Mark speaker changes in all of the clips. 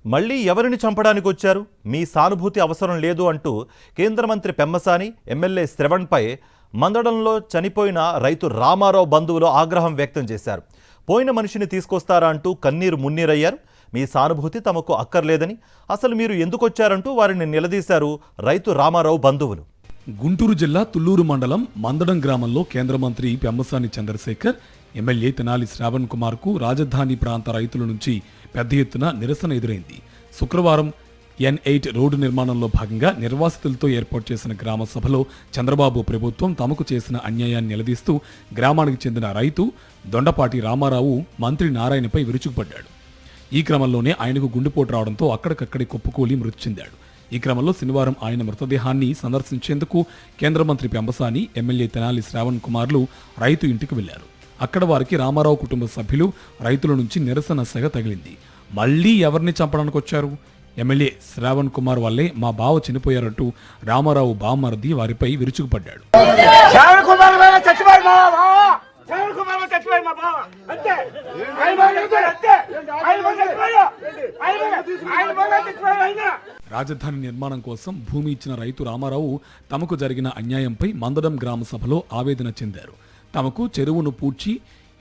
Speaker 1: మళ్ళీ ఎవరిని చంపడానికి వచ్చారు? మీ సానుభూతి అవసరం లేదు అంటూ కేంద్ర మంత్రి పెమ్మసాని, ఎమ్మెల్యే శ్రవణ్పై మందడంలో చనిపోయిన రైతు రామారావు బంధువులు ఆగ్రహం వ్యక్తం చేశారు. పోయిన మనిషిని తీసుకొస్తారా అంటూ కన్నీరు మున్నీరయ్యారు. మీ సానుభూతి తమకు అక్కర్లేదని, అసలు మీరు ఎందుకు వచ్చారంటూ వారిని నిలదీశారు రైతు రామారావు బంధువులు.
Speaker 2: గుంటూరు జిల్లా తుళ్లూరు మండలం మందడం గ్రామంలో కేంద్ర మంత్రి పెమ్మసాని చంద్రశేఖర్, ఎమ్మెల్యే తెనాలి శ్రావణ్ కుమార్ కు రాజధాని ప్రాంత రైతుల నుంచి పెద్ద ఎత్తున నిరసన ఎదురైంది. శుక్రవారం N8 రోడ్డు నిర్మాణంలో భాగంగా నిర్వాసితులతో ఏర్పాటు చేసిన గ్రామ సభలో చంద్రబాబు ప్రభుత్వం తమకు చేసిన అన్యాయాన్ని నిలదీస్తూ గ్రామానికి చెందిన రైతు దొండపాటి రామారావు మంత్రి నారాయణపై విరుచుకుపడ్డాడు. ఈ క్రమంలోనే ఆయనకు గుండెపోటు రావడంతో అక్కడికక్కడి కుప్పకూలి మృతి చెందాడు. ఈ క్రమంలో శనివారం ఆయన మృతదేహాన్ని సందర్శించేందుకు కేంద్ర మంత్రి పెమ్మసాని, ఎమ్మెల్యే తెనాలి శ్రావణ్ కుమార్లు రైతు ఇంటికి వెళ్లారు. అక్కడ వారికి రామారావు కుటుంబ సభ్యులు, రైతుల నుంచి నిరసన సెగ తగిలింది. మళ్లీ ఎవరిని చంపడానికి వచ్చారు? ఎమ్మెల్యే శ్రావణ్ కుమార్ వల్లే మా బావ చనిపోయారంటూ రామారావు బామ్మర్ది వారిపై విరుచుకుపడ్డాడు. రాజధాని నిర్మాణం కోసం భూమి ఇచ్చిన రైతు రామారావు తమకు జరిగిన అన్యాయంపై మందడం గ్రామ సభలో ఆవేదన చెందారు. తమకు చెరువును పూడ్చి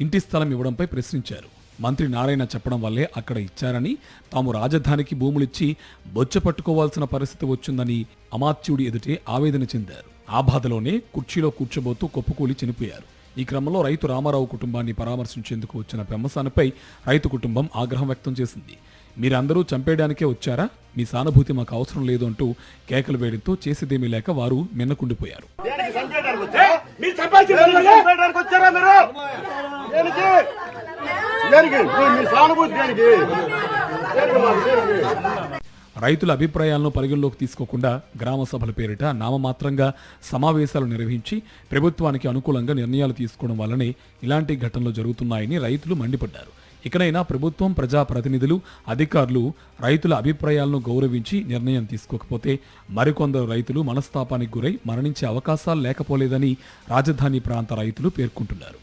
Speaker 2: ఇంటి స్థలం ఇవ్వడంపై ప్రశ్నించారు. మంత్రి నారాయణ చెప్పడం వల్లే అక్కడ ఇచ్చారని, తాము రాజధానికి భూములిచ్చి బొచ్చ పట్టుకోవాల్సిన పరిస్థితి వచ్చిందని అమాత్యుడి ఎదుటే ఆవేదన చెందారు. ఆ బాధలోనే కుర్చీలో కూర్చోబోతూ కొప్పుకూలి చనిపోయారు. ఈ క్రమంలో రైతు రామారావు కుటుంబాన్ని పరామర్శించేందుకు వచ్చిన పెమ్మసానిపై రైతు కుటుంబం ఆగ్రహం వ్యక్తం చేసింది. మీరందరూ చంపేయడానికే వచ్చారా? మీ సానుభూతి మాకు అవసరం లేదు అంటూ కేకలు వేయడంతో చేసేదేమీ లేక వారు మిన్నకుండిపోయారు. రైతుల అభిప్రాయాలను పరిగణలోకి తీసుకోకుండా గ్రామ సభల పేరిట నామమాత్రంగా సమావేశాలు నిర్వహించి ప్రభుత్వానికి అనుకూలంగా నిర్ణయాలు తీసుకోవడం వల్లనే ఇలాంటి ఘటనలు జరుగుతున్నాయని రైతులు మండిపడ్డారు. ఇకనైనా ప్రభుత్వం, ప్రజాప్రతినిధులు, అధికారులు రైతుల అభిప్రాయాలను గౌరవించి నిర్ణయం తీసుకోకపోతే మరికొందరు రైతులు మనస్తాపానికి గురై మరణించే అవకాశాలు లేకపోలేదని రాజధాని ప్రాంత రైతులు పేర్కొంటున్నారు.